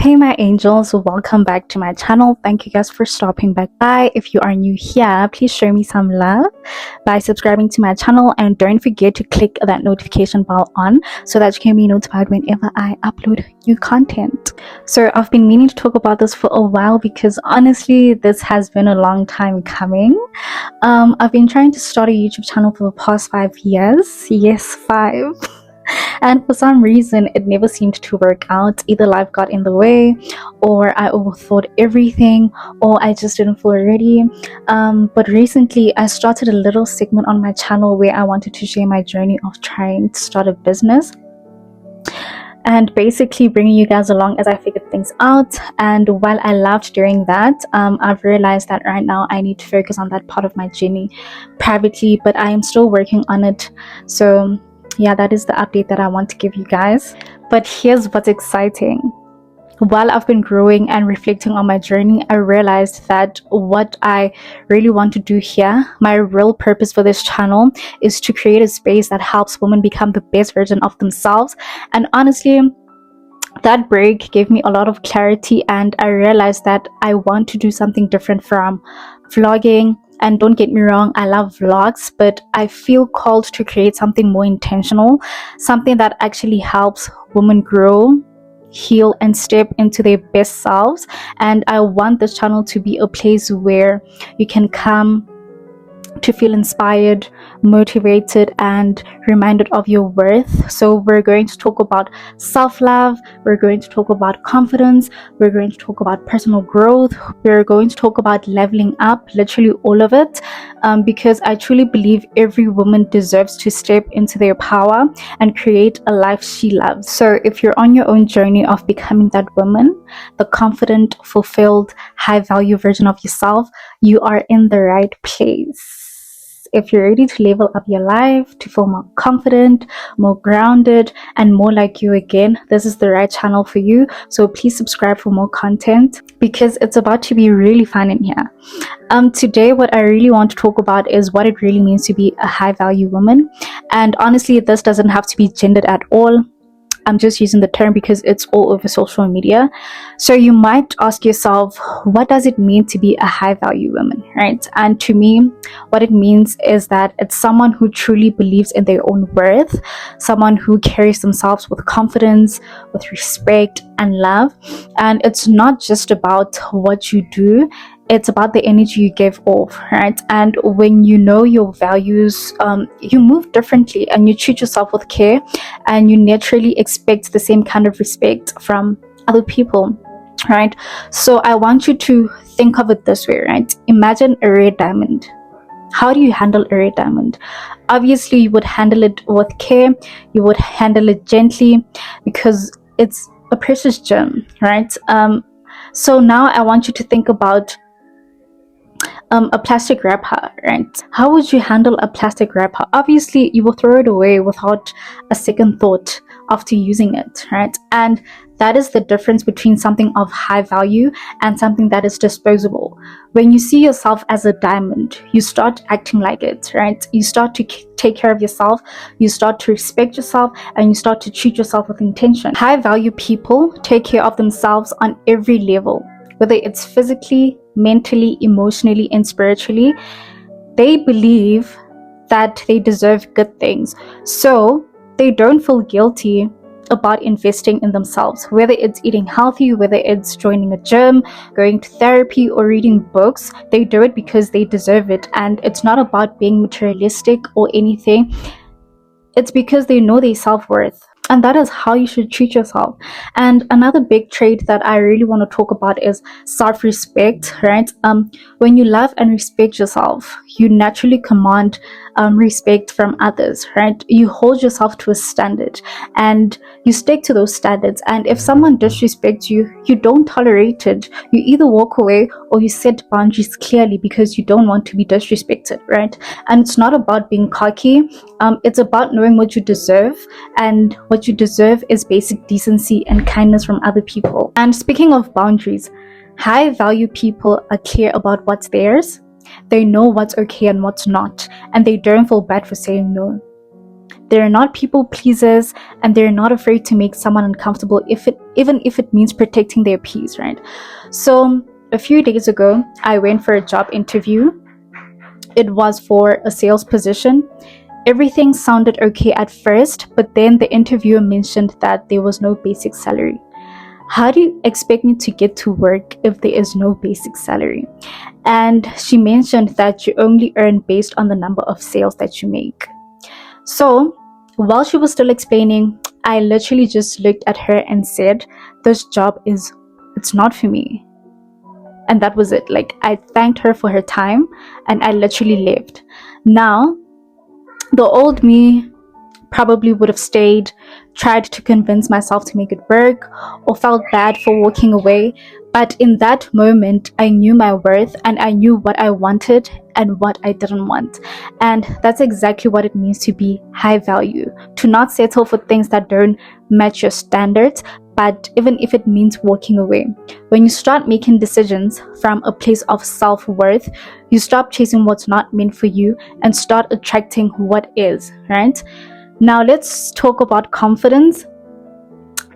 Hey my angels, welcome back to my channel. Thank you guys for stopping back by. If you are new here, please show me some love by subscribing to my channel, and don't forget to click that notification bell on so that you can be notified whenever I upload new content. So I've been meaning to talk about this for a while because honestly this has been a long time coming. I've been trying to start a YouTube channel for the past 5 years. Yes, 5. And for some reason it never seemed to work out. Either life got in the way, or I overthought everything, or I just didn't feel ready. But recently I started a little segment on my channel where I wanted to share my journey of trying to start a business and basically bringing you guys along as I figured things out. And while I loved doing that, I've realized that right now I need to focus on that part of my journey privately, but I am still working on it. So yeah, that is the update that I want to give you guys. But here's what's exciting. While I've been growing and reflecting on my journey, I realized that what I really want to do here, my real purpose for this channel, is to create a space that helps women become the best version of themselves. And honestly, that break gave me a lot of clarity, and I realized that I want to do something different from vlogging. And don't get me wrong, I love vlogs, but I feel called to create something more intentional, something that actually helps women grow, heal, and step into their best selves. And I want this channel to be a place where you can come to feel inspired, motivated, and reminded of your worth. So we're going to talk about self-love, we're going to talk about confidence, we're going to talk about personal growth, we're going to talk about leveling up, literally all of it, because I truly believe every woman deserves to step into their power and create a life she loves. So if you're on your own journey of becoming that woman, the confident, fulfilled, high value version of yourself, you are in the right place. If you're ready to level up your life, to feel more confident, more grounded, and more like you again, this is the right channel for you. So please subscribe for more content because it's about to be really fun in here. Today what I really want to talk about is what it really means to be a high value woman. And honestly, this doesn't have to be gendered at all. I'm just using the term because it's all over social media. So you might ask yourself, what does it mean to be a high value woman, right? And to me, what it means is that it's someone who truly believes in their own worth, someone who carries themselves with confidence, with respect and love. And it's not just about what you do, it's about the energy you give off, right? And when you know your values, you move differently and you treat yourself with care, and you naturally expect the same kind of respect from other people, right? So I want you to think of it this way, right? Imagine a red diamond. How do you handle a red diamond? Obviously, you would handle it with care, you would handle it gently because it's a precious gem, right? So now I want you to think about a plastic wrapper, right? How would you handle a plastic wrapper? Obviously, you will throw it away without a second thought after using it, right? And that is the difference between something of high value and something that is disposable. When you see yourself as a diamond, you start acting like it, right? You start to take care of yourself, you start to respect yourself, and you start to treat yourself with intention. High value people take care of themselves on every level, whether it's physically, mentally, emotionally, and spiritually. They believe that they deserve good things, so they don't feel guilty about investing in themselves, whether it's eating healthy, whether it's joining a gym, going to therapy, or reading books. They do it because they deserve it, and it's not about being materialistic or anything. It's because they know their self-worth, and that is how you should treat yourself. And another big trait that I really want to talk about is self-respect, right? When you love and respect yourself, you naturally command respect from others, right? You hold yourself to a standard and you stick to those standards. And if someone disrespects you, you don't tolerate it. You either walk away or you set boundaries clearly because you don't want to be disrespected, right? And it's not about being cocky. It's about knowing what you deserve, and what you deserve is basic decency and kindness from other people. And speaking of boundaries, high value people are clear about what's theirs. They know what's okay and what's not, and they don't feel bad for saying no. they're not people pleasers, and they're not afraid to make someone uncomfortable even if it means protecting their peace, right? So a few days ago, I went for a job interview. It was for a sales position. Everything sounded okay at first, but then the interviewer mentioned that there was no basic salary. How do you expect me to get to work if there is no basic salary? And she mentioned that you only earn based on the number of sales that you make. So while she was still explaining, I literally just looked at her and said, this job it's not for me. And that was it. Like, I thanked her for her time and I literally left. Now, the old me probably would have stayed, tried to convince myself to make it work, or felt bad for walking away. But in that moment, I knew my worth and I knew what I wanted and what I didn't want. And that's exactly what it means to be high value, to not settle for things that don't match your standards, but even if it means walking away. When you start making decisions from a place of self-worth, you stop chasing what's not meant for you and start attracting what is, right? Now let's talk about confidence,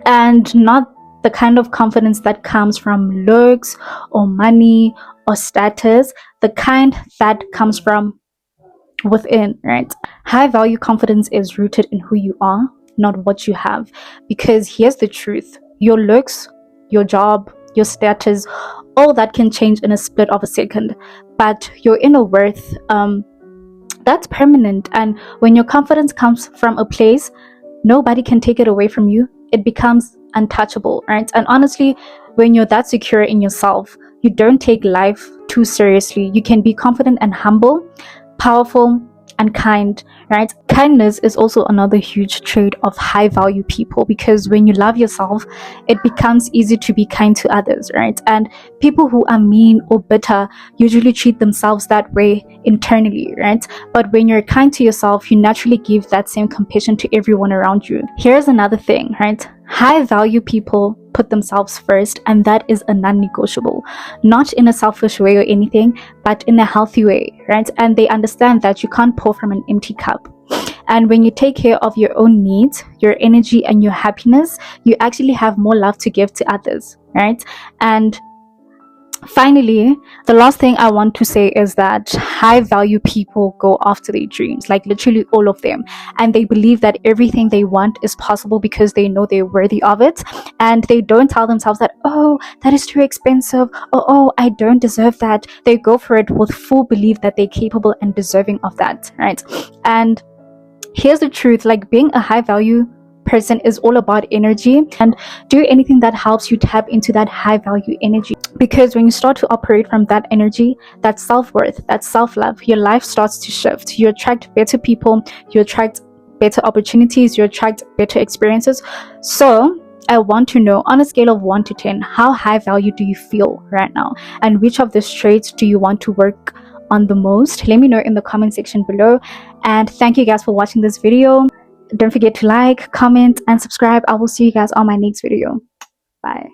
and not the kind of confidence that comes from looks or money or status, the kind that comes from within, right? High value confidence is rooted in who you are, not what you have. Because here's the truth: your looks, your job, your status, all that can change in a split of a second, but your inner worth, that's permanent. And when your confidence comes from a place nobody can take it away from you, it becomes untouchable, right? And honestly, when you're that secure in yourself, you don't take life too seriously. You can be confident and humble, powerful and kind, right? Kindness is also another huge trait of high value people, because when you love yourself, it becomes easy to be kind to others, right? And people who are mean or bitter usually treat themselves that way internally, right? But when you're kind to yourself, you naturally give that same compassion to everyone around you. Here's another thing, right? High value people put themselves first, and that is a non-negotiable. Not in a selfish way or anything, but in a healthy way, right? And they understand that you can't pour from an empty cup. And when you take care of your own needs, your energy and your happiness, you actually have more love to give to others, right? And finally, the last thing I want to say is that high value people go after their dreams, like literally all of them. And they believe that everything they want is possible because they know they're worthy of it. And they don't tell themselves that, oh, that is too expensive, or oh, I don't deserve that. They go for it with full belief that they're capable and deserving of that, right? And here's the truth, like being a high value person is all about energy, and do anything that helps you tap into that high value energy. Because when you start to operate from that energy, that self-worth, that self-love, your life starts to shift. You attract better people, you attract better opportunities, you attract better experiences. So I want to know, on a scale of 1 to 10, how high value do you feel right now, and which of these traits do you want to work on the most? Let me know in the comment section below. And thank you guys for watching this video. Don't forget to like, comment and subscribe. I will see you guys on my next video. Bye.